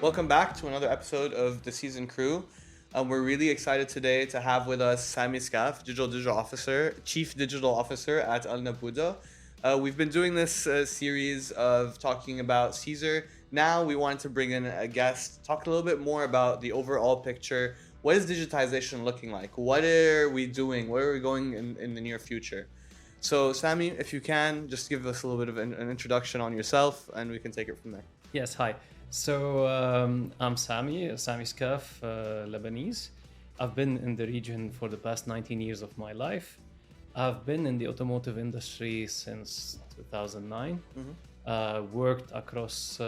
Welcome back to another episode of the Season Crew. We're really excited today to have with us Sami Skaff, Chief Digital Officer at Nabooda. We've been doing this series of talking about Caesar. Now we wanted to bring in a guest, talk a little bit more about the overall picture. What is digitization looking like? What are we doing? Where are we going in the near future? So Sami, if you can, just give us a little bit of an introduction on yourself and we can take it from there. Yes, hi. So I'm Sami Skaff, Lebanese. I've been in the region for the past 19 years of my life. I've been in the automotive industry since 2009. Worked across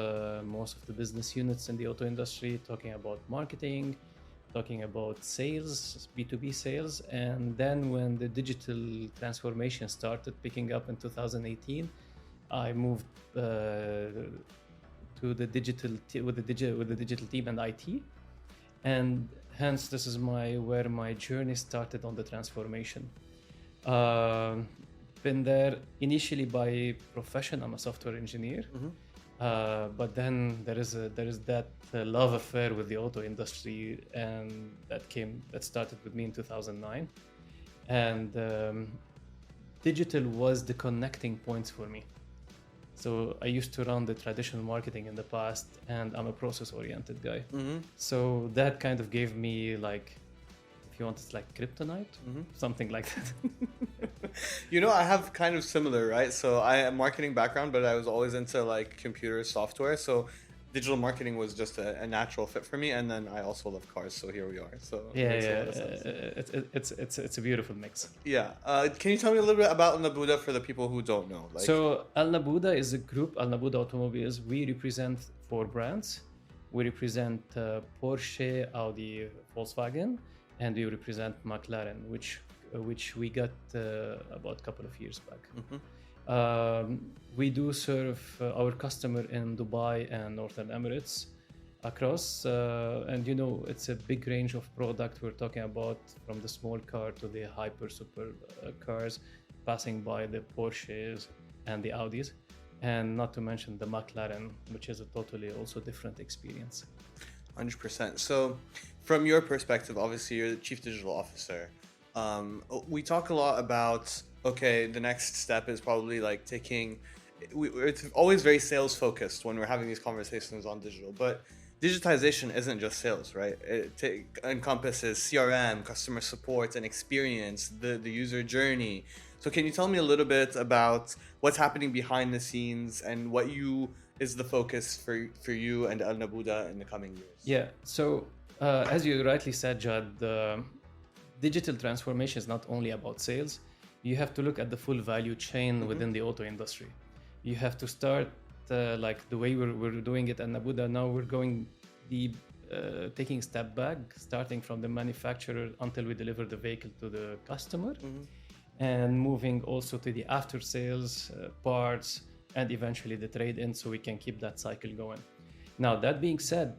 most of the business units in the auto industry, talking about marketing, talking about sales, B2B sales. And then when the digital transformation started picking up in 2018, I moved to the with the digital team and IT, and hence this is where my journey started on the transformation. Been there initially by profession. I'm a software engineer, but then there is that love affair with the auto industry, and that started with me in 2009, and digital was the connecting points for me. So I used to run the traditional marketing in the past, and I'm a process-oriented guy. So that kind of gave me, like, if you want, it's like kryptonite, something like that. You know, I have kind of similar, right? So I have marketing background, but I was always into like computer software. So digital marketing was just a natural fit for me. And then I also love cars, so here we are. So it's a beautiful mix. Yeah. Can you tell me a little bit about Nabooda for the people who don't know? So Nabooda is a group, Nabooda Automobiles. We represent 4 brands. We represent Porsche, Audi, Volkswagen, and we represent McLaren, which we got about a couple of years back. We do serve our customer in Dubai and Northern Emirates across, and you know, it's a big range of product. We're talking about from the small car to the hyper super cars, passing by the Porsches and the Audis, and not to mention the McLaren, which is a totally also different experience. 100%. So from your perspective, obviously you're the Chief Digital Officer. We talk a lot about, okay, the next step is probably like it's always very sales focused when we're having these conversations on digital, but digitization isn't just sales, right? It encompasses CRM, customer support and experience, the user journey. So can you tell me a little bit about what's happening behind the scenes and what is the focus for you and Nabooda in the coming years? Yeah, so as you rightly said, Jad, digital transformation is not only about sales. You have to look at the full value chain within the auto industry. You have to start like the way we're doing it at Nabooda. Now we're going taking a step back, starting from the manufacturer until we deliver the vehicle to the customer, and moving also to the after sales parts and eventually the trade-in, so we can keep that cycle going. Now, that being said,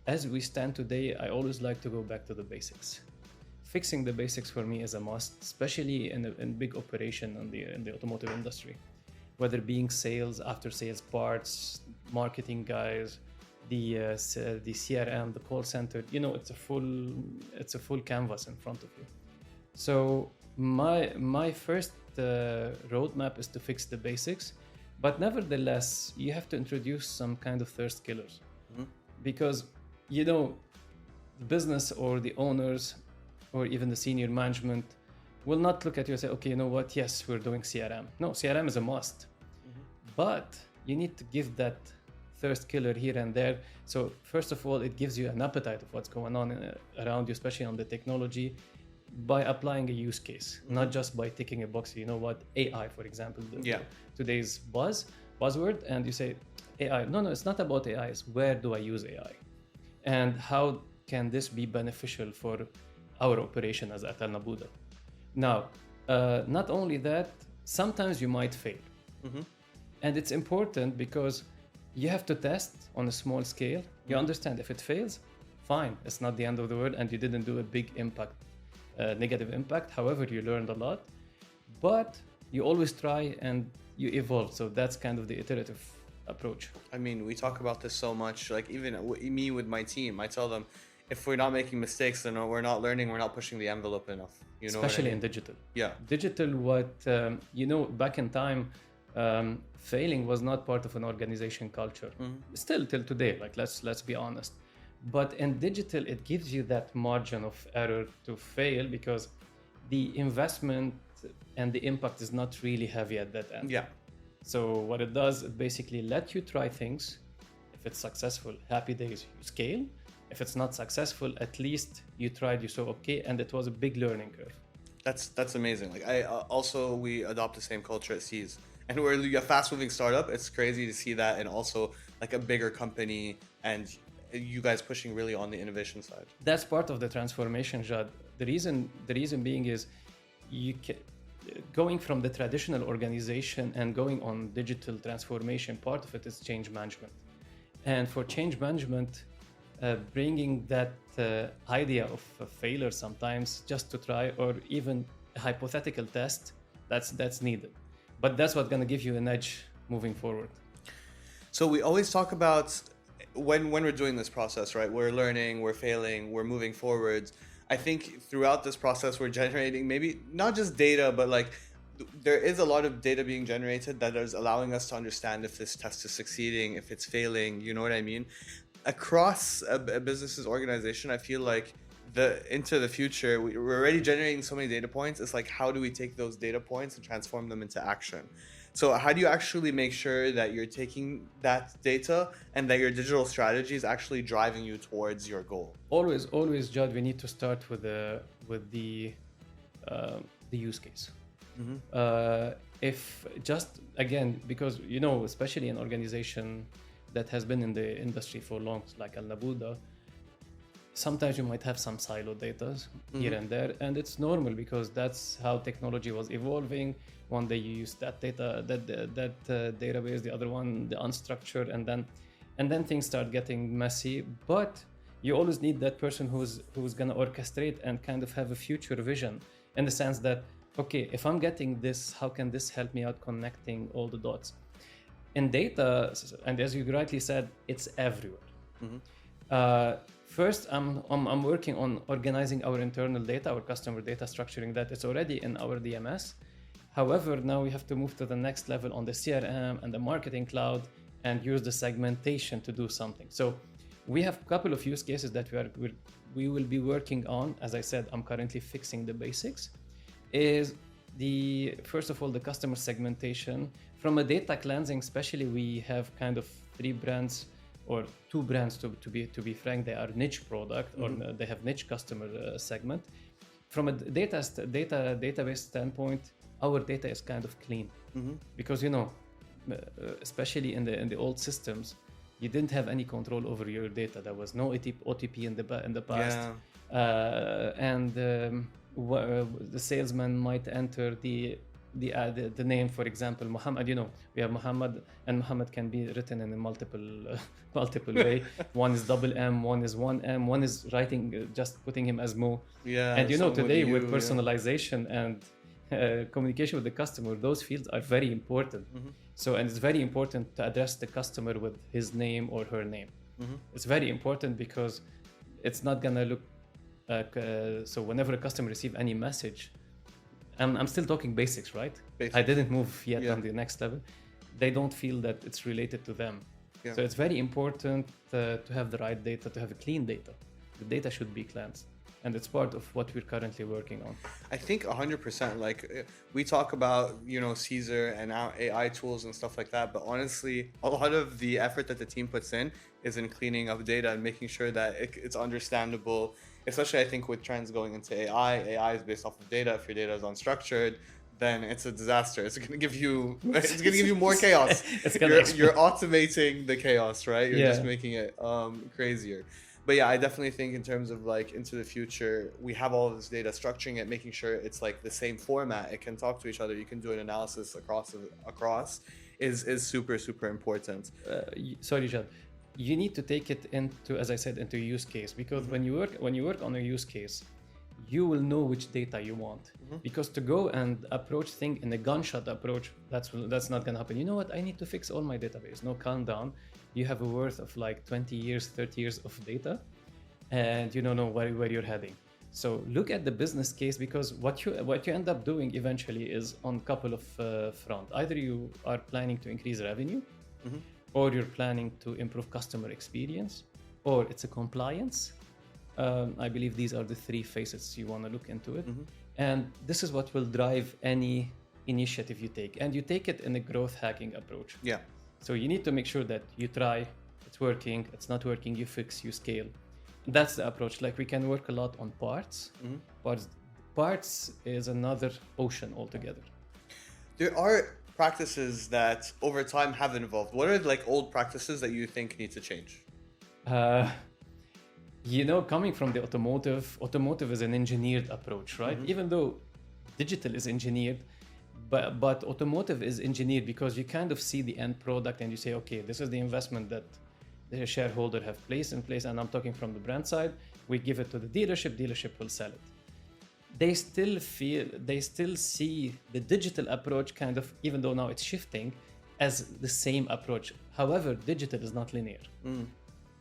as we stand today, I always like to go back to the basics. Fixing the basics for me is a must, especially in big operation in the automotive industry, whether being sales, after sales parts, marketing guys, the CRM, the call center. You know, it's a full canvas in front of you. So my first roadmap is to fix the basics, but nevertheless, you have to introduce some kind of thirst killers, because you know, the business or the owners or even the senior management will not look at you and say, okay, you know what, yes, we're doing CRM. No, CRM is a must. But you need to give that thirst killer here and there. So first of all, it gives you an appetite of what's going on around you, especially on the technology, by applying a use case, not just by ticking a box. You know what, AI, for example, today's buzzword, and you say AI. No, it's not about AI. It's where do I use AI? And how can this be beneficial for our operation as at Nabooda? Now, not only that, sometimes you might fail. And it's important because you have to test on a small scale. You understand if it fails, fine, it's not the end of the world and you didn't do a big impact, negative impact. However, you learned a lot, but you always try and you evolve. So that's kind of the iterative approach. I mean, we talk about this so much. Like even me with my team, I tell them, if we're not making mistakes, then we're not learning. We're not pushing the envelope enough. You know, Especially what I in mean? digital. Yeah. Digital, what back in time, failing was not part of an organization culture. Still till today, like let's be honest. But in digital, it gives you that margin of error to fail because the investment and the impact is not really heavy at that end. Yeah. So what it does, it basically let you try things. If it's successful, happy days, you scale. If it's not successful, at least you tried, you saw okay, and it was a big learning curve. That's amazing. Like I also we adopt the same culture at Seas, and we're a fast-moving startup. It's crazy to see that, and also like a bigger company, and you guys pushing really on the innovation side. That's part of the transformation, Jad. The reason being is going from the traditional organization and going on digital transformation. Part of it is change management, and for change management, bringing that idea of a failure sometimes just to try, or even a hypothetical test, that's needed. But that's what's going to give you an edge moving forward. So we always talk about when we're doing this process, right? We're learning, we're failing, we're moving forwards. I think throughout this process, we're generating maybe not just data, but like there is a lot of data being generated that is allowing us to understand if this test is succeeding, if it's failing, you know what I mean? Across a business's organization, I feel like into the future, we're already generating so many data points. It's like, how do we take those data points and transform them into action? So how do you actually make sure that you're taking that data and that your digital strategy is actually driving you towards your goal? Always, Judd, we need to start with the use case. If just again, because especially an organization that has been in the industry for long, like Nabooda, sometimes you might have some silo data here and there, and it's normal because that's how technology was evolving. One day you use that data, that database, the other one the unstructured, and then things start getting messy. But you always need that person who's gonna orchestrate and kind of have a future vision, in the sense that, okay, if I'm getting this, how can this help me out connecting all the dots? In data, and as you rightly said, it's everywhere. First, I'm working on organizing our internal data, our customer data, structuring that. It's already in our DMS. However, now we have to move to the next level on the CRM and the marketing cloud and use the segmentation to do something. So we have a couple of use cases that we will be working on. As I said, I'm currently fixing the basics. Is first of all, the customer segmentation. From a data cleansing, especially, we have kind of 3 brands or 2 brands to be frank. They are niche product, or they have niche customer segment. From a database standpoint, our data is kind of clean, because especially in the old systems, you didn't have any control over your data. There was no OTP in the past, and the salesman might enter the name, for example, Muhammad. We have Muhammad, and Muhammad can be written in a multiple way. One is double M, one is one M, one is writing just putting him as Mo. And today with personalization and communication with the customer, those fields are very important. So, and it's very important to address the customer with his name or her name. It's very important because it's not gonna look so whenever a customer receives any message, I'm still talking basics, right? I didn't move yet on the next level. They don't feel that it's related to them. So it's very important to have the right data, to have a clean data. The data should be cleansed. And it's part of what we're currently working on. I think 100%. Like we talk about, Caesar and AI tools and stuff like that. But honestly, a lot of the effort that the team puts in is in cleaning up data and making sure that it's understandable. Especially, I think, with trends going into AI. AI is based off of data. If your data is unstructured, then it's a disaster. It's going to give you more chaos. You're automating the chaos, right? You're just making it crazier. But yeah, I definitely think in terms of like into the future, we have all of this data, structuring it, making sure it's like the same format. It can talk to each other. You can do an analysis across is super, super important. Sorry, Jad. You need to take it into, as I said, into use case, because when you work on a use case, you will know which data you want. Because to go and approach thing in a gunshot approach, that's not gonna happen. You know what? I need to fix all my database. No, calm down. You have a worth of like 20 years, 30 years of data, and you don't know where you're heading. So look at the business case, because what you end up doing eventually is on couple of front. Either you are planning to increase revenue, or you're planning to improve customer experience, or it's a compliance. I believe these are the three facets you want to look into it. And this is what will drive any initiative you take. And you take it in a growth hacking approach. Yeah. So you need to make sure that you try, it's working, it's not working, you fix, you scale. That's the approach. Like we can work a lot on parts. Parts is another ocean altogether. There are practices that over time have evolved. What are like old practices that you think need to change? Coming from the automotive is an engineered approach, right? Even though digital is engineered, but automotive is engineered because you kind of see the end product and you say, okay, this is the investment that the shareholder have placed in place, and I'm talking from the brand side. We give it to the dealership will sell it. They still see the digital approach kind of, even though now it's shifting, as the same approach. However, digital is not linear.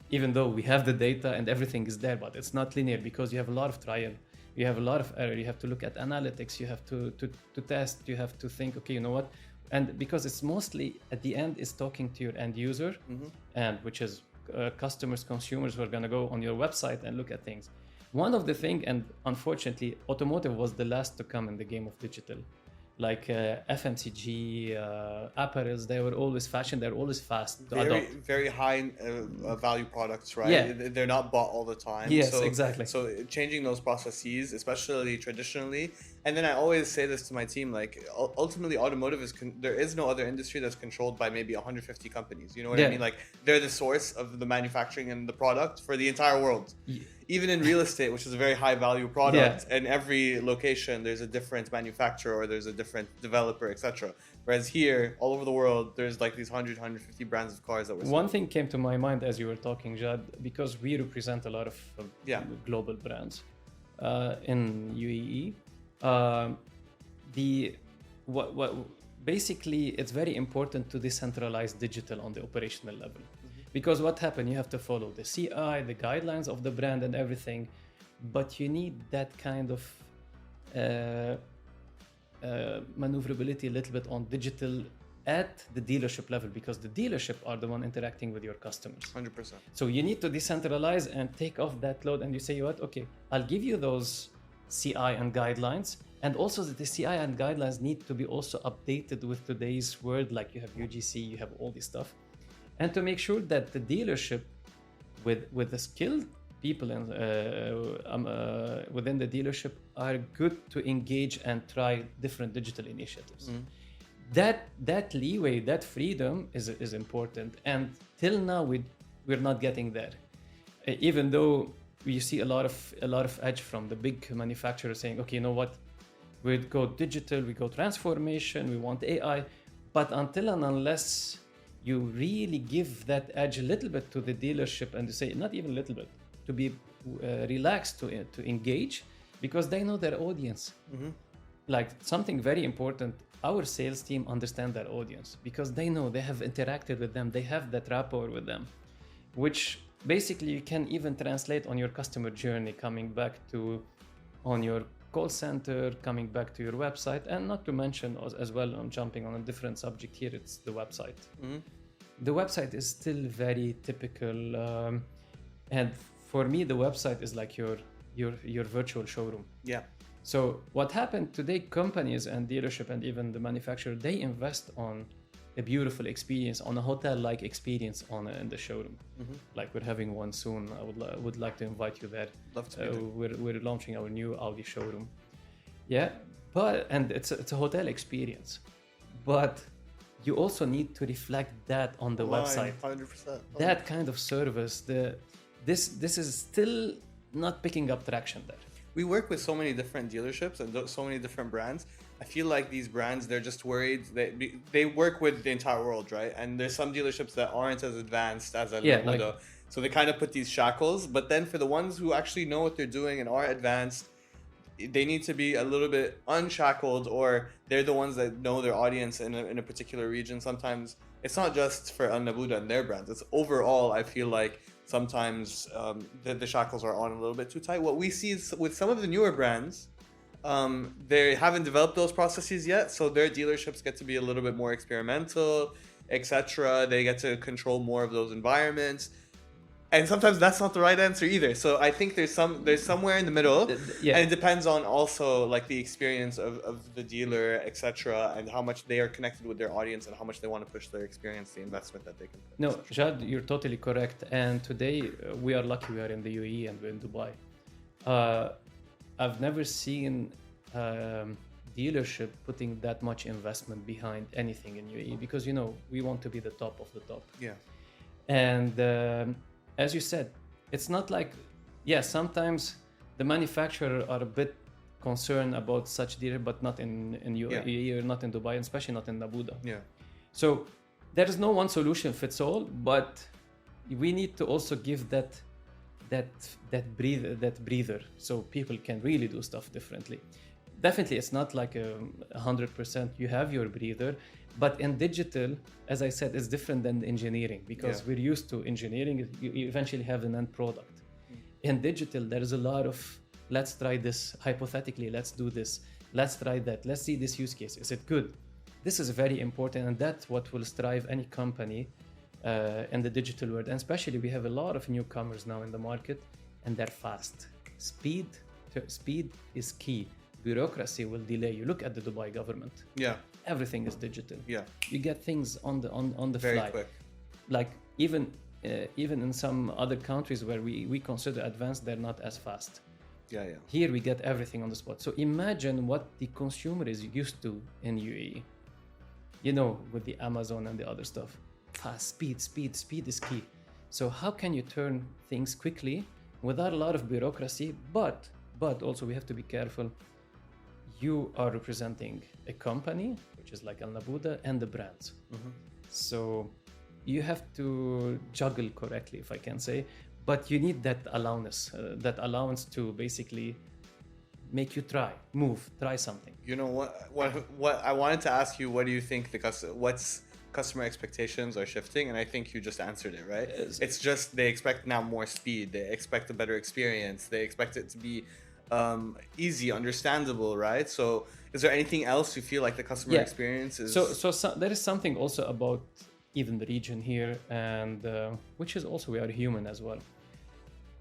Even though we have the data and everything is there, but it's not linear because you have a lot of trial, you have a lot of error, you have to look at analytics, you have to test, you have to think, okay, you know what? And because it's mostly at the end is talking to your end user, and which is customers, consumers who are going to go on your website and look at things. One of the things, and unfortunately, automotive was the last to come in the game of digital. Like FMCG, apparels, they were always fashion, they're always fast to adopt. Very high value products, right? Yeah. They're not bought all the time. Yes, exactly. So changing those processes, especially traditionally. And then I always say this to my team, like ultimately automotive there is no other industry that's controlled by maybe 150 companies. You know what I mean? Like they're the source of the manufacturing and the product for the entire world. Yeah. Even in real estate, which is a very high value product, in every location there's a different manufacturer or there's a different developer, etc. Whereas here, all over the world, there's like these 150 brands of cars that we're selling. One thing came to my mind as you were talking, Jad, because we represent a lot of global brands in UAE. Basically, it's very important to decentralize digital on the operational level. Because what happened, you have to follow the CI, the guidelines of the brand and everything, but you need that kind of maneuverability a little bit on digital at the dealership level, because the dealership are the one interacting with your customers. 100%. So you need to decentralize and take off that load, and you say, what? Okay, I'll give you those CI and guidelines, and also the CI and guidelines need to be also updated with today's world, like you have UGC, you have all this stuff. And to make sure that the dealership, with the skilled people within the dealership, are good to engage and try different digital initiatives. That leeway, that freedom is important. And till now, we're not getting there. Even though we see a lot of edge from the big manufacturers saying, okay, you know what, we go digital, we go transformation, we want AI, but until and unless you really give that edge a little bit to the dealership and to say, not even a little bit, to be relaxed, to engage, because they know their audience. Like something very important, our sales team understand their audience because they know, they have interacted with them, they have that rapport with them, which basically you can even translate on your customer journey, coming back to on your call center, coming back to your website, and not to mention as well, I'm jumping on a different subject here, it's the website. The website is still very typical, and for me the website is like your virtual showroom. Yeah. So what happened today, companies and dealership and even the manufacturer, they invest on a beautiful experience, on a hotel-like experience in the showroom. Like we're having one soon. I would like to invite you there. Love to be there. We're launching our new Audi showroom. Yeah, and it's a hotel experience, but you also need to reflect that on the website. 100%. That kind of service. This is still not picking up traction there. We work with so many different dealerships and so many different brands. I feel like these brands, they're just worried. They work with the entire world, right? And there's some dealerships that aren't as advanced as a Nabooda. So they kind of put these shackles. But then for the ones who actually know what they're doing and are advanced, they need to be a little bit unshackled, or they're the ones that know their audience in a particular region. Sometimes it's not just for Nabooda and their brands. It's overall, I feel like sometimes the shackles are on a little bit too tight. What we see is with some of the newer brands, they haven't developed those processes yet, so their dealerships get to be a little bit more experimental, etc. They get to control more of those environments. And sometimes that's not the right answer either. So I think there's somewhere in the middle, and it depends on also like the experience of the dealer, etc., and how much they are connected with their audience and how much they want to push their experience, the investment that they can put. No, Jad, you're totally correct. And today we are lucky we are in the UAE and we're in Dubai. I've never seen dealership putting that much investment behind anything in UAE because we want to be the top of the top. Yeah. And as you said, it's not like, sometimes the manufacturer are a bit concerned about such dealer, but not in UAE or not in Dubai, and especially not in Nabooda. Yeah. So there is no one solution fits all, but we need to also give that breather so people can really do stuff differently. Definitely, it's not like 100%. You have your breather, but in digital, as I said, it's different than engineering because we're used to engineering. You eventually have an end product. In digital, there is a lot of let's try this hypothetically. Let's do this. Let's try that. Let's see this use case. Is it good? This is very important, and that's what will strive any company in the digital world. And especially, we have a lot of newcomers now in the market, and they're fast. Speed is key. Bureaucracy will delay you. Look at the Dubai government. Yeah. Everything is digital. Yeah. You get things on the Very fly. quick. Like even in some other countries where we consider advanced, they're not as fast. Yeah. Here we get everything on the spot. So imagine what the consumer is used to in UAE. With the Amazon and the other stuff. Fast, speed is key. So how can you turn things quickly without a lot of bureaucracy? But also we have to be careful. You are representing a company, which is like Nabooda, and the brands. Mm-hmm. So you have to juggle correctly, if I can say, but you need that allowance to basically make you try something. You know what I wanted to ask you, what do you think what's customer expectations are shifting? And I think you just answered it, right? It's just they expect now more speed, they expect a better experience, they expect it to be easy, understandable, right? So is there anything else you feel like the customer experience is? So there is something also about even the region here, and which is also we are human as well.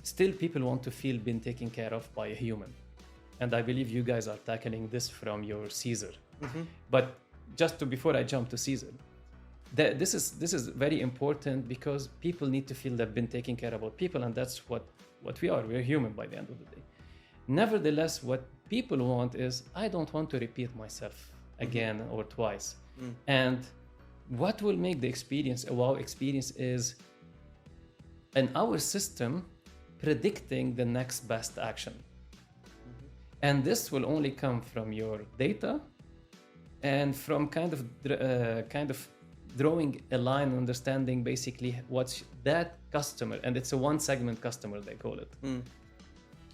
Still, people want to feel been taken care of by a human, and I believe you guys are tackling this from your Caesar. Mm-hmm. But before I jump to Caesar, this is very important because people need to feel they've been taken care about people, and that's what we are. We're human by the end of the day. Nevertheless, what people want is, I don't want to repeat myself again or twice. And what will make the experience a wow experience is in our system predicting the next best action. And this will only come from your data and from kind of drawing a line and understanding basically what's that customer, and it's a one segment customer, they call it.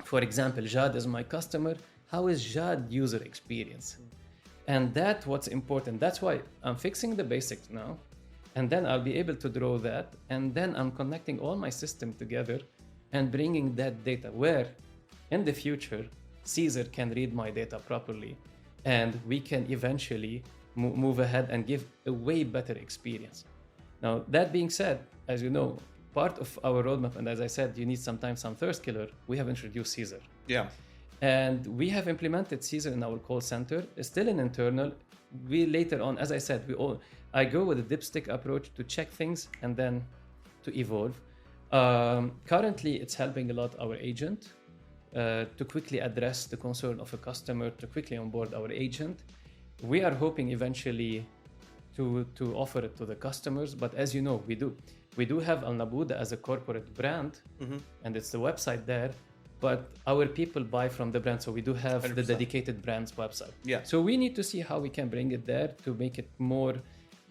For example, Jad is my customer. How is Jad user experience? And that's what's important. That's why I'm fixing the basics now. And then I'll be able to draw that. And then I'm connecting all my system together and bringing that data where in the future, Caesar can read my data properly. And we can eventually move ahead and give a way better experience. Now, that being said, as you know, part of our roadmap, and as I said, you need sometimes some thirst killer, we have introduced Caesar. Yeah. And we have implemented Caesar in our call center. It's still an internal. We later on, as I said, I go with a dipstick approach to check things and then to evolve. Currently, it's helping a lot our agent to quickly address the concern of a customer, to quickly onboard our agent. We are hoping eventually to offer it to the customers, but as you know, we do have Nabooda as a corporate brand, and it's the website there, but our people buy from the brand, so we do have 100%. The dedicated brand's website. Yeah. So we need to see how we can bring it there to make it more,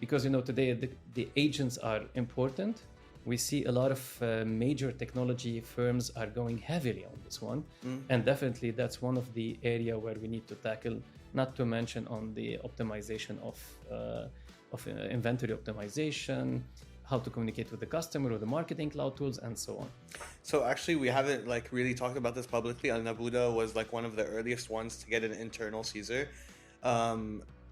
because today the agents are important, we see a lot of major technology firms are going heavily on this one. And definitely that's one of the area where we need to tackle, not to mention on the optimization of inventory optimization, how to communicate with the customer, with the marketing cloud tools, and so on. So actually, we haven't like really talked about this publicly. Nabooda was like one of the earliest ones to get an internal Caesar.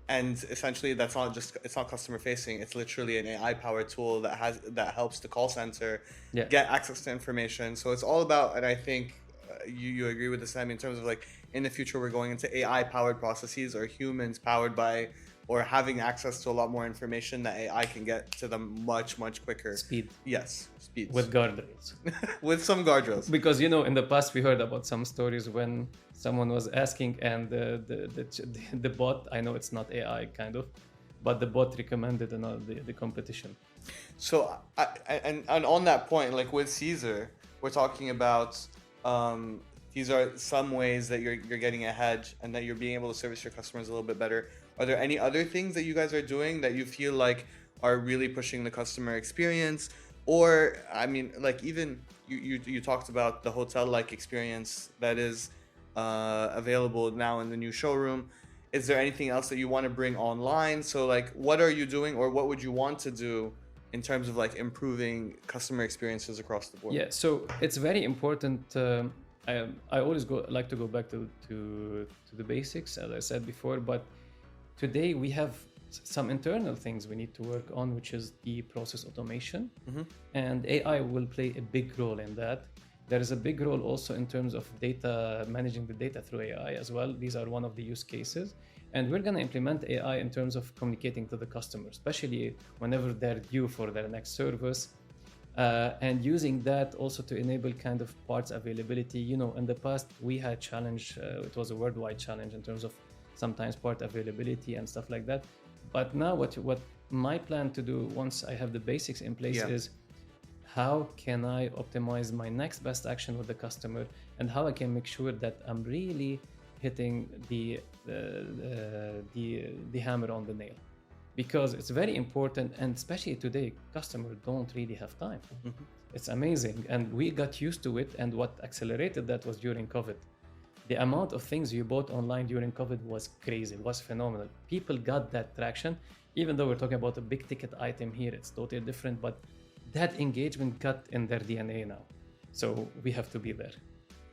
And essentially, it's not customer facing. It's literally an AI powered tool that helps the call center get access to information. So it's all about, and I think you agree with this, Sami, in terms of like in the future we're going into AI powered processes or humans powered by or having access to a lot more information that AI can get to them much quicker. Speed. Yes, speed. With guardrails. With some guardrails. Because in the past we heard about some stories when someone was asking and the bot, I know it's not AI kind of, but the bot recommended the competition. So and on that point, like with Caesar, we're talking about these are some ways that you're getting ahead and that you're being able to service your customers a little bit better. Are there any other things that you guys are doing that you feel like are really pushing the customer experience? Or, I mean, like even you talked about the hotel-like experience that is available now in the new showroom. Is there anything else that you want to bring online? So like, what are you doing or what would you want to do in terms of like improving customer experiences across the board? Yeah, so it's very important. I always like to go back to the basics, as I said before, but today we have some internal things we need to work on, which is the process automation, and AI will play a big role in that. There is a big role also in terms of data, managing the data through AI as well. These are one of the use cases, and we're going to implement AI in terms of communicating to the customer, especially whenever they're due for their next service, and using that also to enable kind of parts availability. In the past we had challenge, it was a worldwide challenge in terms of sometimes part availability and stuff like that. But now what my plan to do once I have the basics in place is how can I optimize my next best action with the customer and how I can make sure that I'm really hitting the hammer on the nail, because it's very important, and especially today customers don't really have time. It's amazing, and we got used to it, and what accelerated that was during COVID. The amount of things you bought online during COVID was crazy, was phenomenal. People got that traction, even though we're talking about a big ticket item here, it's totally different, but that engagement got in their DNA now. So we have to be there.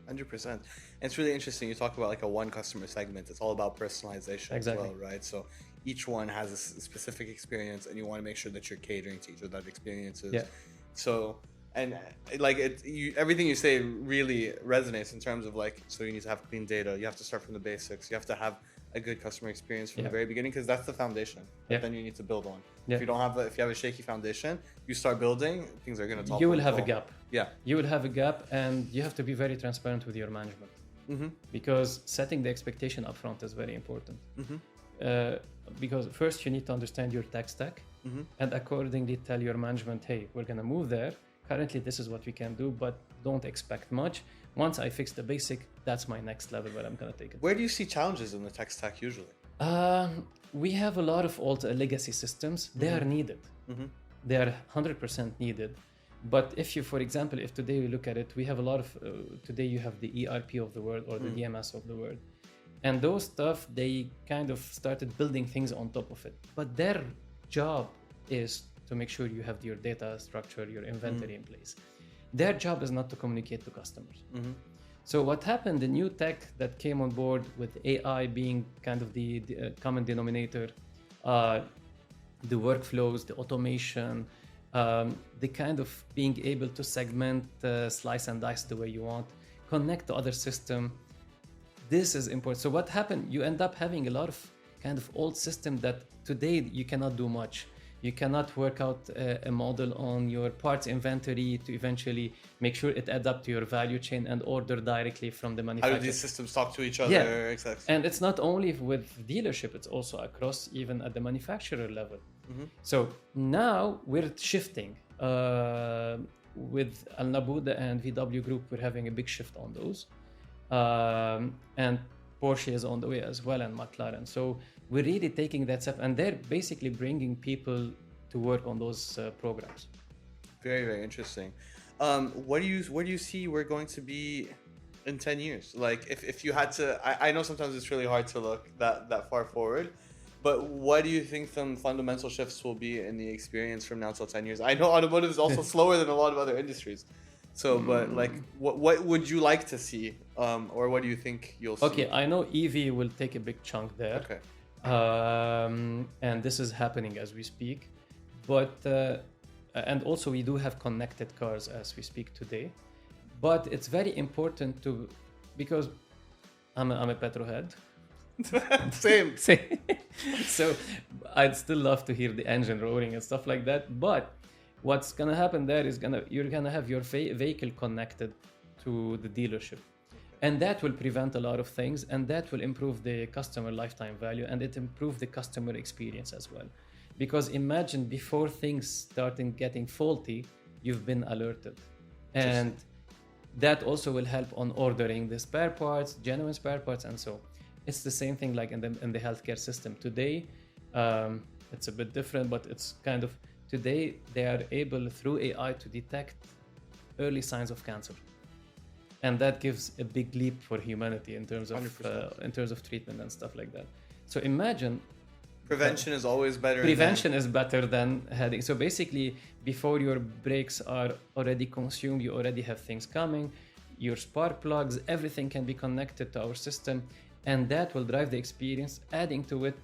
100%. And it's really interesting. You talk about like a one customer segment. It's all about personalization as well, right? So each one has a specific experience and you want to make sure that you're catering to each of that experiences. So, and like everything you say really resonates in terms of like, so you need to have clean data. You have to start from the basics. You have to have a good customer experience from the very beginning, because that's the foundation that then you need to build on. If you have a shaky foundation, you start building, things are going to topple. You will have a gap. You will have a gap, and you have to be very transparent with your management, because setting the expectation upfront is very important. Because first you need to understand your tech stack, and accordingly tell your management, hey, we're going to move there. Currently, this is what we can do, but don't expect much. Once I fix the basic, that's my next level where I'm going to take it. Where do you see challenges in the tech stack usually? We have a lot of old legacy systems. They are needed. They are 100% needed. But if you, for example, if today we look at it, we have a lot of, today you have the ERP of the world or the DMS of the world. And those stuff, they kind of started building things on top of it. But their job is to make sure you have your data structure, your inventory in place. Their job is not to communicate to customers. So what happened, the new tech that came on board with AI being kind of the common denominator, the workflows, the automation, the kind of being able to segment, slice and dice the way you want, connect to other system. This is important. So what happened, you end up having a lot of kind of old system that today you cannot do much. You cannot work out a model on your parts inventory to eventually make sure it adds up to your value chain and order directly from the manufacturer. How do these systems talk to each other? Exactly. And it's not only with dealership, it's also across even at the manufacturer level. So now we're shifting. With Nabooda and VW Group, we're having a big shift on those. And Porsche is on the way as well, and McLaren. So we're really taking that step, and they're basically bringing people to work on those programs. Very, very interesting. Where do you see we're going to be in 10 years? Like if you had to, I know sometimes it's really hard to look that far forward, but what do you think some fundamental shifts will be in the experience from now till 10 years? I know automotive is also slower than a lot of other industries. So, but like, what would you like to see, or what do you think you'll see? Okay, I know EV will take a big chunk there. Okay. And this is happening as we speak. But and also we do have connected cars as we speak today. But it's very important because I'm a petrol head. Same. So I'd still love to hear the engine roaring and stuff like that. But what's gonna happen there is you're gonna have your vehicle connected to the dealership, and that will prevent a lot of things, and that will improve the customer lifetime value, and it improve the customer experience as well. Because imagine before things started getting faulty, you've been alerted, and that also will help on ordering the spare parts, genuine spare parts, and so. It's the same thing like in the healthcare system today. It's a bit different, but it's kind of today they are able through AI to detect early signs of cancer, and that gives a big leap for humanity in terms of treatment and stuff like that. So imagine prevention is always better. Prevention is better than heading. So basically, before your brakes are already consumed, you already have things coming. Your spark plugs, everything can be connected to our system. And that will drive the experience, adding to it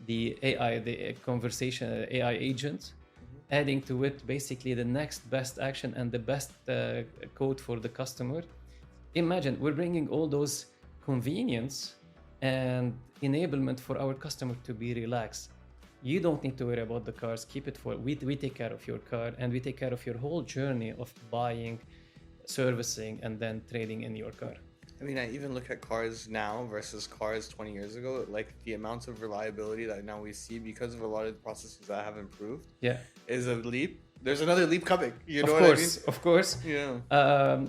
the AI, the conversation AI agents, adding to it basically the next best action and the best code for the customer. Imagine we're bringing all those convenience and enablement for our customer to be relaxed. You don't need to worry about the cars. Keep it we take care of your car, and we take care of your whole journey of buying, servicing, and then trading in your car. I mean, I even look at cars now versus cars 20 years ago, like the amount of reliability that now we see because of a lot of the processes that have improved is a leap. There's another leap coming. You know what I mean? Of course. Yeah.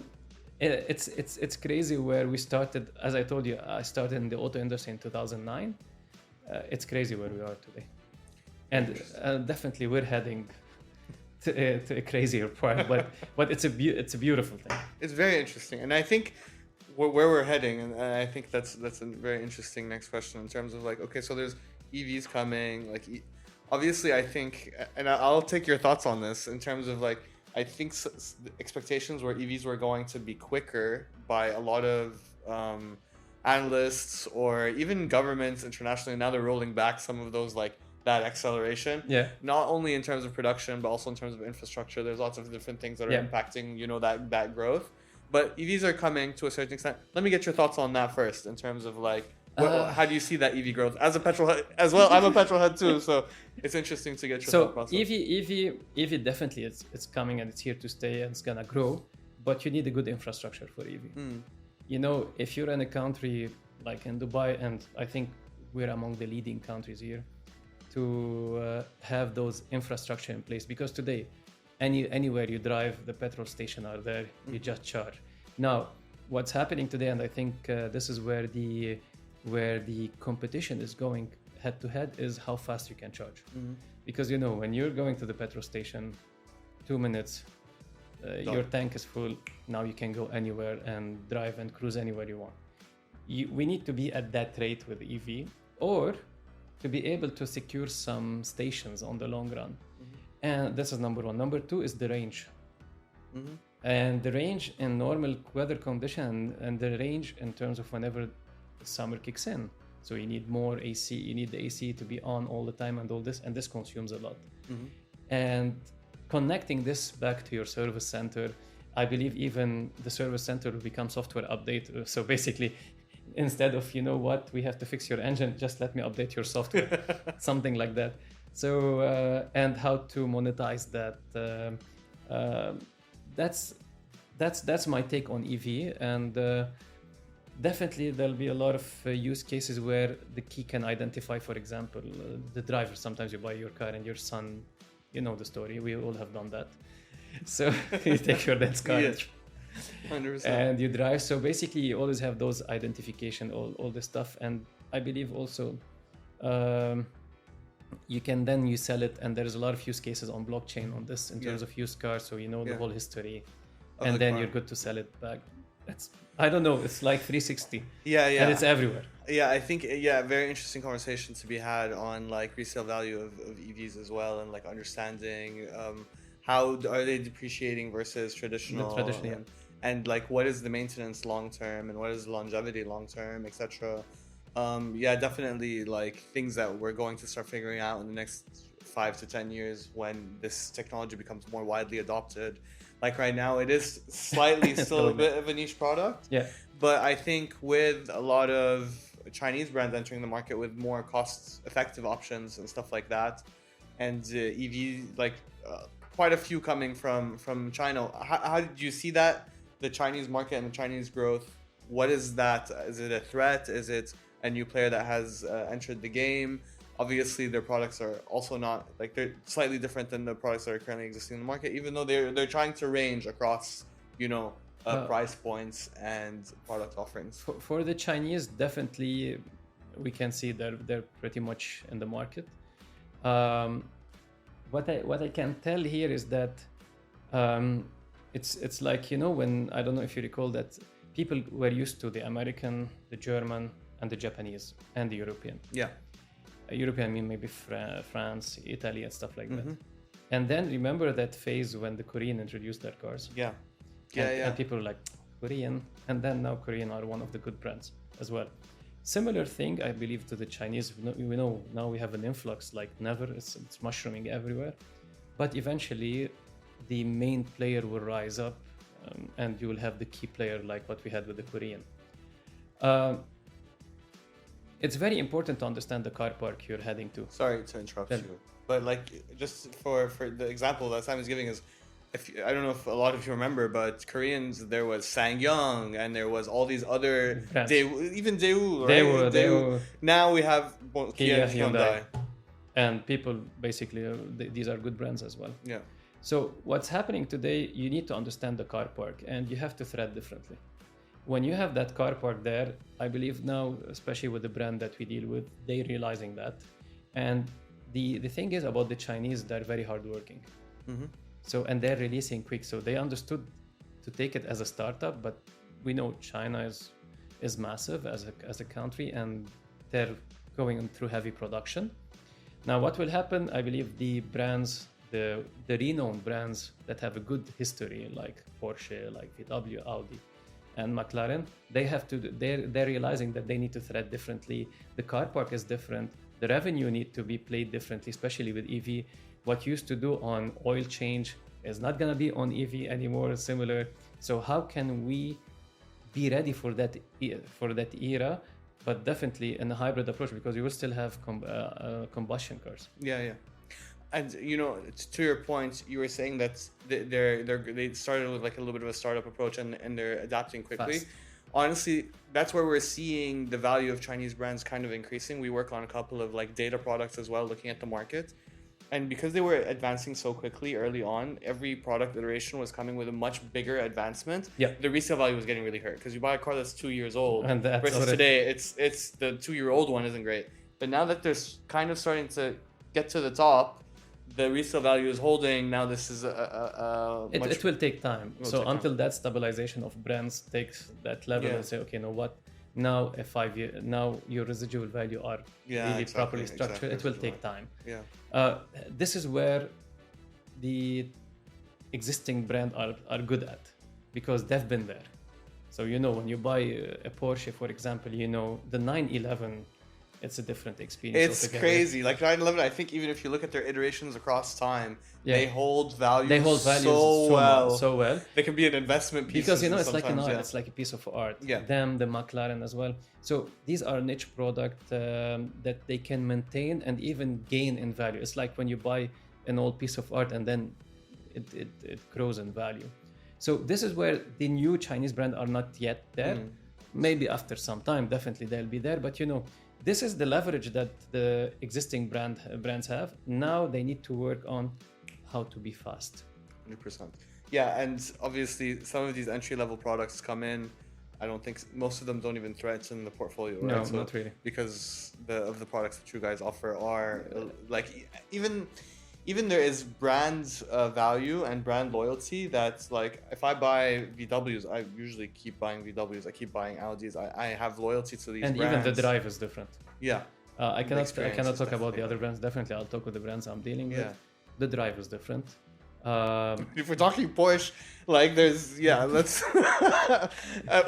It's crazy where we started. As I told you, I started in the auto industry in 2009. It's crazy where we are today. And definitely we're heading to a crazier part, but it's a beautiful thing. It's very interesting. And I think where we're heading, and I think that's a very interesting next question in terms of like, okay, so there's EVs coming, like obviously I think, and I'll take your thoughts on this in terms of like, I think expectations were EVs were going to be quicker by a lot of analysts or even governments internationally. Now they're rolling back some of those like that acceleration. Yeah. Not only in terms of production, but also in terms of infrastructure. There's lots of different things that are impacting, that growth. But EVs are coming to a certain extent. Let me get your thoughts on that first, in terms of like, how do you see that EV growth as a petrol head as well? I'm a petrol head too, so it's interesting to get your thought process. EV definitely it's coming and it's here to stay and it's gonna grow, but you need a good infrastructure for EV. If you're in a country like in Dubai, and I think we're among the leading countries here to have those infrastructure in place, because today anywhere you drive, the petrol station are there, you just charge. Now what's happening today, and I think this is where the competition is going head to head, is how fast you can charge. Because when you're going to the petrol station, 2 minutes, your tank is full. Now you can go anywhere and drive and cruise anywhere you want. We need to be at that rate with EV, or to be able to secure some stations on the long run. And this is number one. Number two is the range. And the range in normal weather condition, and the range in terms of whenever the summer kicks in. So you need more AC, you need the AC to be on all the time and all this, and this consumes a lot. And connecting this back to your service center, I believe even the service center will become software update. So basically, instead of, we have to fix your engine, just let me update your software, something like that. So, and how to monetize that. That's my take on EV. And definitely there'll be a lot of use cases where the key can identify, for example, the driver. Sometimes you buy your car and your son, the story. We all have done that. So you take your dad's car. 100%. And you drive. So basically you always have those identification, all this stuff. And I believe also you can then you sell it, and there's a lot of use cases on blockchain on this in terms of used cars, so you know the whole history, Of and the then car. you're good to sell it back. It's, I don't know, it's like 360, Yeah, yeah. and it's everywhere. Yeah, I think very interesting conversation to be had on like resale value of EVs as well, and like understanding how are they depreciating versus traditional, Yeah. and like what is the maintenance long term and what is the longevity long term, etc. Yeah, definitely like things that we're going to start figuring out in the next 5 to 10 years when this technology becomes more widely adopted. Like right now, it is slightly still a bit of a niche product. Yeah. But I think with a lot of Chinese brands entering the market with more cost-effective options and stuff like that, and EV, like quite a few coming from China. How did you see that, the Chinese market and the Chinese growth? What is that? Is it a threat? Is it a new player that has entered the game? Obviously, their products are also not like, they're slightly different than the products that are currently existing in the market, even though they're trying to range across, price points and product offerings. For the Chinese, definitely, we can see they're pretty much in the market. What I can tell here is that it's like, when, I don't know if you recall, that people were used to the American, the German, and the Japanese, and the European. Yeah. European, I mean maybe France, Italy, and stuff like that. And then remember that phase when the Korean introduced their cars. Yeah. And people were like, Korean, and then now Korean are one of the good brands as well. Similar thing, I believe, to the Chinese. We know now we have an influx like never. It's mushrooming everywhere, but eventually the main player will rise up, and you will have the key player like what we had with the Korean. It's very important to understand the car park you're heading to. Sorry to interrupt you, but like just for the example that Sam is giving is, I don't know if a lot of you remember, but Koreans, there was SsangYong and there was all these other even Daewoo, right? Daewoo. Now we have Kia, Hyundai, and people basically these are good brands as well. Yeah. So what's happening today? You need to understand the car park, and you have to thread differently. When you have that car park there, I believe now, especially with the brand that we deal with, they're realizing that. And the thing is about the Chinese, they're very hardworking. So, and they're releasing quick. So they understood to take it as a startup, but we know China is massive as a country, and they're going through heavy production. Now, what will happen? I believe the brands, the renowned brands that have a good history, like Porsche, like VW, Audi, and McLaren, they're realizing that they need to thread differently. The car park is different. The revenue need to be played differently, especially with EV. What used to do on oil change is not gonna be on EV anymore, similar. So how can we be ready for that era, but definitely in a hybrid approach, because you will still have combustion cars. Yeah. And to your point, you were saying that they started with like a little bit of a startup approach, and they're adapting quickly. Fast. Honestly, that's where we're seeing the value of Chinese brands kind of increasing. We work on a couple of like data products as well, looking at the market. And because they were advancing so quickly early on, every product iteration was coming with a much bigger advancement. Yeah. The resale value was getting really hurt, because you buy a car that's 2 years old, and versus today, it's the 2-year-old one isn't great. But now that they're kind of starting to get to the top, the resale value is holding. Now this is it will take time. So until that stabilization of brands takes that level, and say, okay, you know what? Now a 5 year, now your residual value are really properly structured. It will take time. Yeah. This is where the existing brand are good at, because they've been there. So when you buy a Porsche, for example, the 911. It's a different experience. It's altogether. crazy. Like 911, I think even if you look at their iterations across time, they hold value. They hold values so well. They can be an investment piece. Because it's like an art. It's like a piece of art. Yeah. Them, the McLaren as well. So these are niche product that they can maintain and even gain in value. It's like when you buy an old piece of art and then it grows in value. So this is where the new Chinese brand are not yet there. Maybe after some time, definitely they'll be there. But this is the leverage that the existing brands have. Now they need to work on how to be fast. 100%. Yeah, and obviously some of these entry-level products come in I don't think most of them don't even threaten the portfolio, No, right? not really. Because of the products that you guys offer are like even there is brand value and brand loyalty. That's like if I buy VWs, I usually keep buying VWs. I keep buying Audis. I have loyalty to these And brands. even the drive is different. Yeah. I cannot experience is talk about the definitely other brands. Definitely, I'll talk with the brands I'm dealing Yeah. with. The drive is different. If we're talking Porsche, like there's let's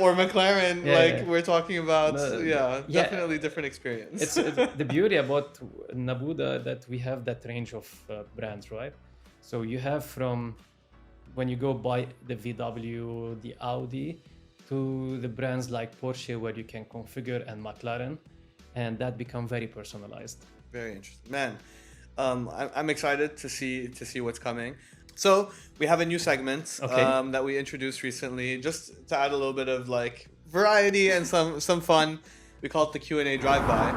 or McLaren, Yeah, like yeah. we're talking about Yeah. definitely different experience. It's the beauty about Nabooda that we have that range of brands, right? So you have from when you go buy the VW, the Audi, to the brands like Porsche where you can configure, and McLaren, and that become very personalized. Very interesting, man. I'm excited to see what's coming. So we have a new segment Okay. that we introduced recently, just to add a little bit of like variety and some fun. We call it the Q&A drive-by.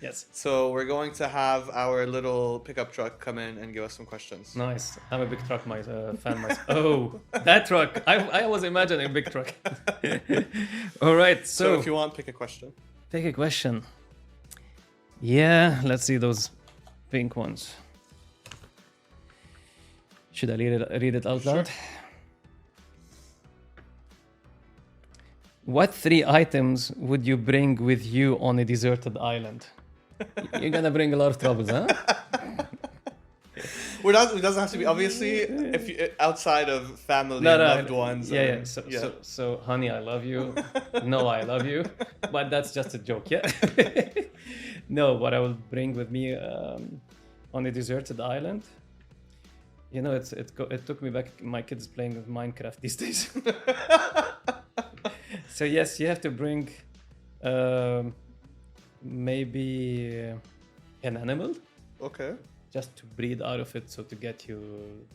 Yes. So we're going to have our little pickup truck come in and give us some questions. Nice. I'm a big truck fan myself. Oh, that truck. I was imagining a big truck. All right. So So if you want, pick a question. take a question. Yeah, let's see those pink ones. Should I read it out loud? What 3 items would you bring with you on a deserted island? You're gonna bring a lot of troubles, huh? It doesn't have to be obviously if you, outside of family No, and no, loved ones. Yeah, and, So, honey, I love you. No, I love you. But that's just a joke, yeah. No, what I will bring with me on a deserted island. You know, it took me back. My kids playing with Minecraft these days. So yes, you have to bring maybe an animal. Okay. Just to breed out of it, so to get you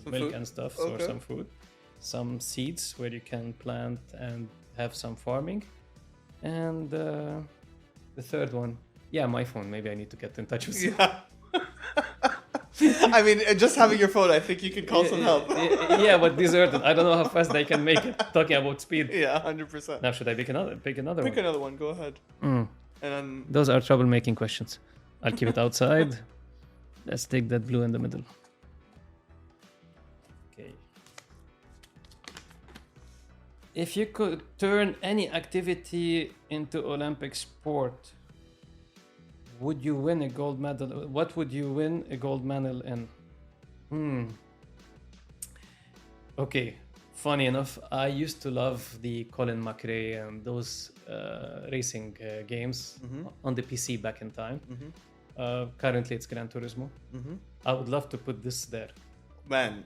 Some milk food? and stuff, Okay. or some food, some seeds where you can plant and have some farming, and the third one, my phone. Maybe I need to get in touch with you. Yeah. I mean, just having your phone, I think you could call some help. Yeah, but deserted. I don't know how fast they can make it. Talking about speed. Yeah, 100%. Now should I pick another Pick one? another one. Go ahead. Mm. And then Those are troublemaking questions. I'll keep it outside. Let's take that blue in the middle. Okay. If you could turn any activity into Olympic sport, would you win a gold medal? What would you win a gold medal in? Okay. Funny enough, I used to love the Colin McRae and those racing games on the PC back in time. Currently, it's Gran Turismo. I would love to put this there. Man,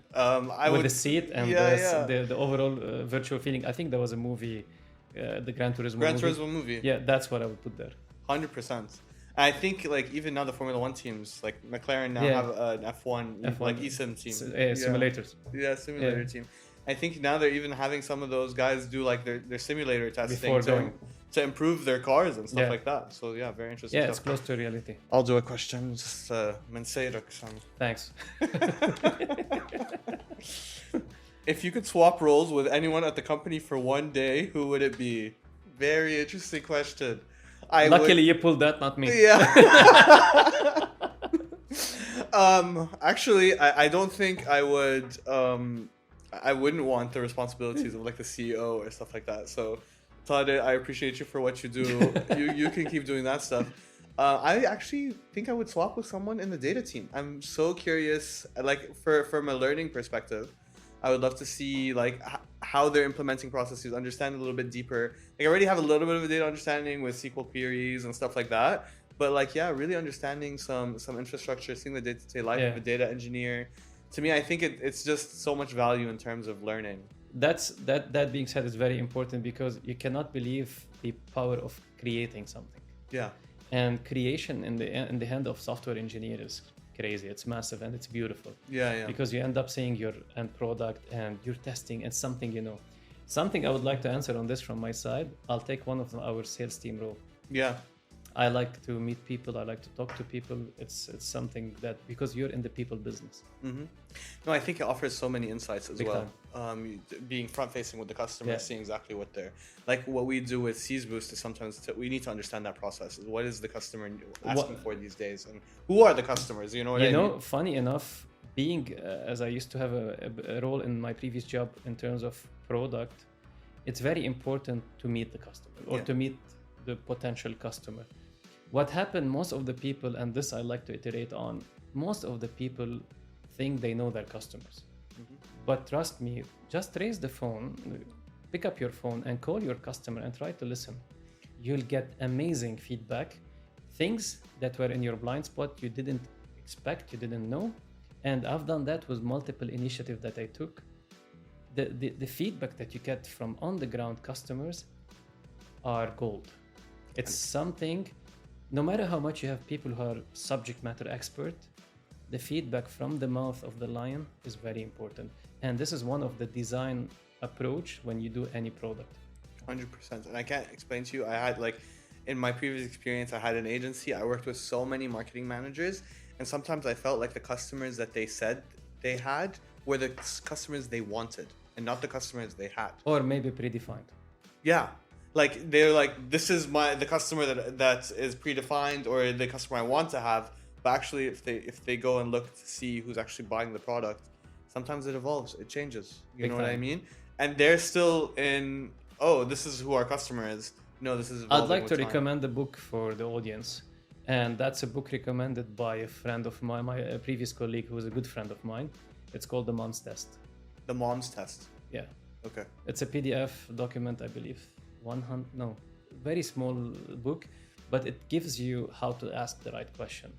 With the seat and Yeah, the overall virtual feeling. I think there was a movie, the Gran Turismo movie. Yeah, that's what I would put there. 100%. I think like even now the Formula One teams, like McLaren now have an F1 like eSim team. Simulators. Yeah, simulator team. I think now they're even having some of those guys do like their simulator testing to improve their cars and stuff like that. So yeah, very interesting. Yeah, it's close to reality. I'll do a question. Just Thanks. If you could swap roles with anyone at the company for one day, who would it be? Very interesting question. Luckily, you pulled that, not me. Yeah. Actually, I don't think I would. I wouldn't want the responsibilities of like the CEO or stuff like that. So, Tade, I appreciate you for what you do. you can keep doing that stuff. I actually think I would swap with someone in the data team. I'm so curious, like from a learning perspective. I would love to see like how they're implementing processes, understand a little bit deeper. Like I already have a little bit of a data understanding with SQL queries and stuff like that. But like, really understanding some infrastructure, seeing the day-to-day life of a data engineer. To me, I think it's just so much value in terms of learning. That being said, is very important because you cannot believe the power of creating something. Yeah. And creation in the hand of software engineers is crazy. It's massive and it's beautiful. Yeah. Because you end up seeing your end product and you're testing and something, Something I would like to answer on this from my side. I'll take one of our sales team role. Yeah. I like to meet people. I like to talk to people. It's something that, because you're in the people business. Mm-hmm. No, I think it offers so many insights as Big well. Being front facing with the customer, Yeah. seeing exactly what they're like. What we do with Seize Boost is sometimes we need to understand that process. What is the customer asking for these days, and who are the customers? You know what I mean? Funny enough, being as I used to have a role in my previous job in terms of product, it's very important to meet the customer or to meet the potential customer. What happened, most of the people, and this I like to iterate on, most of the people think they know their customers. Mm-hmm. But trust me, just raise the phone, pick up your phone and call your customer and try to listen. You'll get amazing feedback, things that were in your blind spot you didn't expect, you didn't know. And I've done that with multiple initiatives that I took. The feedback that you get from on the ground customers are gold. It's something, no matter how much you have people who are subject matter expert, the feedback from the mouth of the lion is very important. And this is one of the design approach when you do any product. 100%. And I can't explain to you, I had in my previous experience, I had an agency. I worked with so many marketing managers, and sometimes I felt like the customers that they said they had were the customers they wanted and not the customers they had. Or maybe predefined. Yeah. Like they're like, this is the customer that is predefined, or the customer I want to have. But actually, if they go and look to see who's actually buying the product, sometimes it evolves, it changes. You know what I mean? And they're still in, oh, this is who our customer is. No, this is evolving. I'd like to recommend a book for the audience, and that's a book recommended by a friend of mine, my previous colleague, who was a good friend of mine. It's called The Mom's Test. The Mom's Test. Yeah. Okay. It's a PDF document, I believe. Very small book, but it gives you how to ask the right question,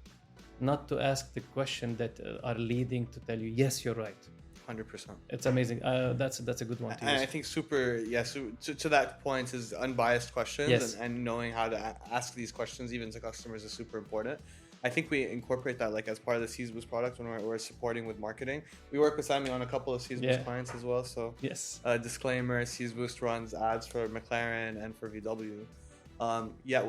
not to ask the question that are leading to tell you, yes, you're right. 100%. It's amazing. That's a good one to use. And I think to that point is unbiased questions, yes. and knowing how to ask these questions even to customers is super important. I think we incorporate that as part of the Seize Boost product when we're supporting with marketing. We work with Sami on a couple of Seize Boost clients as well. So yes. Disclaimer: Seize Boost runs ads for McLaren and for VW.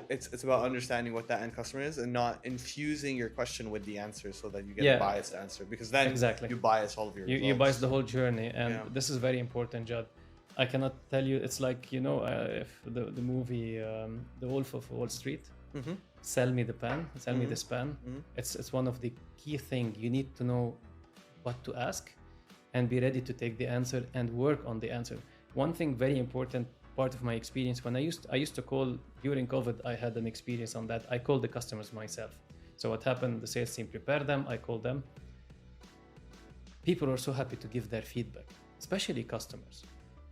It's about understanding what that end customer is and not infusing your question with the answer so that you get a biased answer, because then you bias all of your results. You bias the whole journey, and this is very important, Jad. I cannot tell you. It's like, if the movie The Wolf of Wall Street. Mm-hmm. Sell me the pen, sell me this pen. Mm-hmm. It's one of the key things. You need to know what to ask and be ready to take the answer and work on the answer. One thing very important, part of my experience, when I used to call during COVID, I had an experience on that. I called the customers myself. So what happened, the sales team prepared them, I called them. People are so happy to give their feedback, especially customers.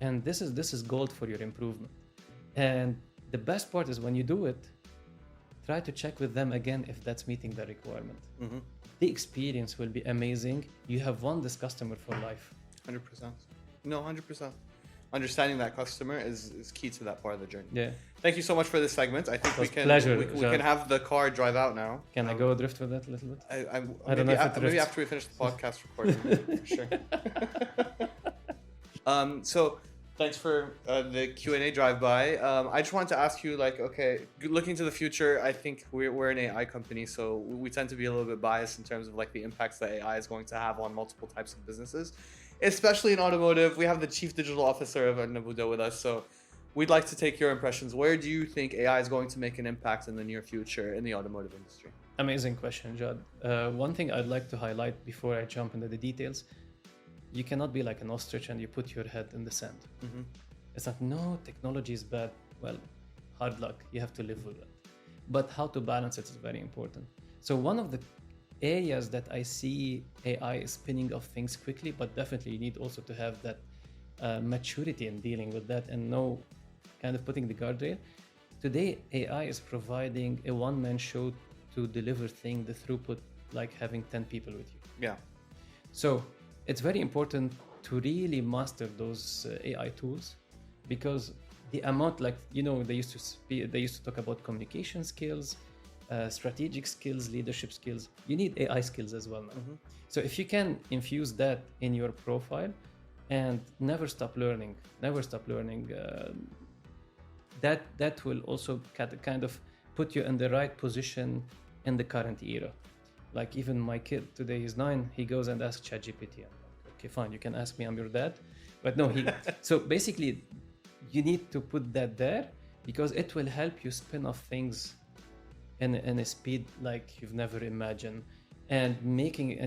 And this is gold for your improvement. And the best part is when you do it, try to check with them again if that's meeting the requirement. Mm-hmm. The experience will be amazing. You have won this customer for life. 100%. No, 100%. Understanding that customer is key to that part of the journey. Yeah. Thank you so much for this segment. I think we can have the car drive out now. Can I go drift with that a little bit? I don't know if maybe after we finish the podcast recording, for sure. So thanks for the Q&A drive-by. I just wanted to ask you, looking to the future, I think we're an AI company, so we tend to be a little bit biased in terms of the impacts that AI is going to have on multiple types of businesses, especially in automotive. We have the Chief Digital Officer of Nabooda with us, so we'd like to take your impressions. Where do you think AI is going to make an impact in the near future in the automotive industry? Amazing question, Jad. One thing I'd like to highlight before I jump into the details: you cannot be like an ostrich and you put your head in the sand. Mm-hmm. It's not, no, technology is bad. Well, hard luck. You have to live with it. But how to balance it is very important. So one of the areas that I see AI spinning off things quickly, but definitely you need also to have that maturity in dealing with that and know kind of putting the guardrail. Today, AI is providing a one-man show to deliver the throughput, like having 10 people with you. Yeah. So it's very important to really master those AI tools, because the amount, they used to talk about communication skills, strategic skills, leadership skills. You need AI skills as well now. Mm-hmm. So if you can infuse that in your profile and never stop learning, that will also kind of put you in the right position in the current era. Like even my kid today, he's 9, he goes and asks ChatGPT. I'm like, okay, fine, you can ask me, I'm your dad. But no, so basically you need to put that there because it will help you spin off things in a speed like you've never imagined. And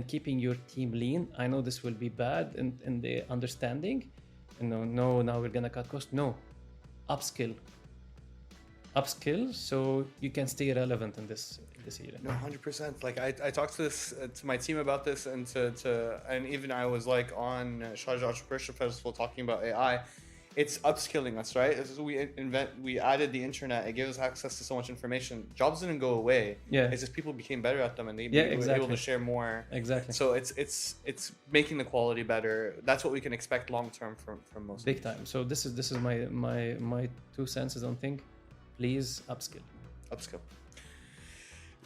keeping your team lean. I know this will be bad in the understanding. No, now we're gonna cut costs. No, upskill so you can stay relevant in this era. No, 100%. Like I talked to my team about this, and and even I was like on Sharjah Entrepreneurship Festival talking about AI. It's upskilling us, right? We added the internet. It gave us access to so much information. Jobs didn't go away. Yeah. It's just people became better at them, and they exactly. were able to share more. Exactly. So it's making the quality better. That's what we can expect long term from most. Big time. So this is my 2 cents on thing. Please upskill.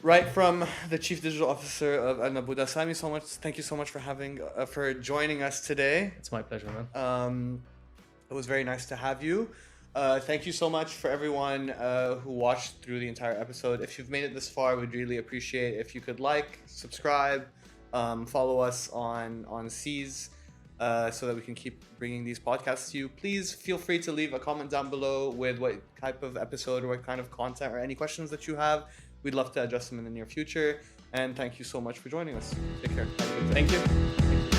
Right from the Chief Digital Officer of Nabooda, Sami, thank you so much for joining us today. It's my pleasure, man. It was very nice to have you. Thank you so much for everyone who watched through the entire episode. If you've made it this far, we'd really appreciate if you could like, subscribe, follow us on C's so that we can keep bringing these podcasts to you. Please feel free to leave a comment down below with what type of episode or what kind of content or any questions that you have. We'd love to address them in the near future. And thank you so much for joining us. Take care. Have a good day. Thank you.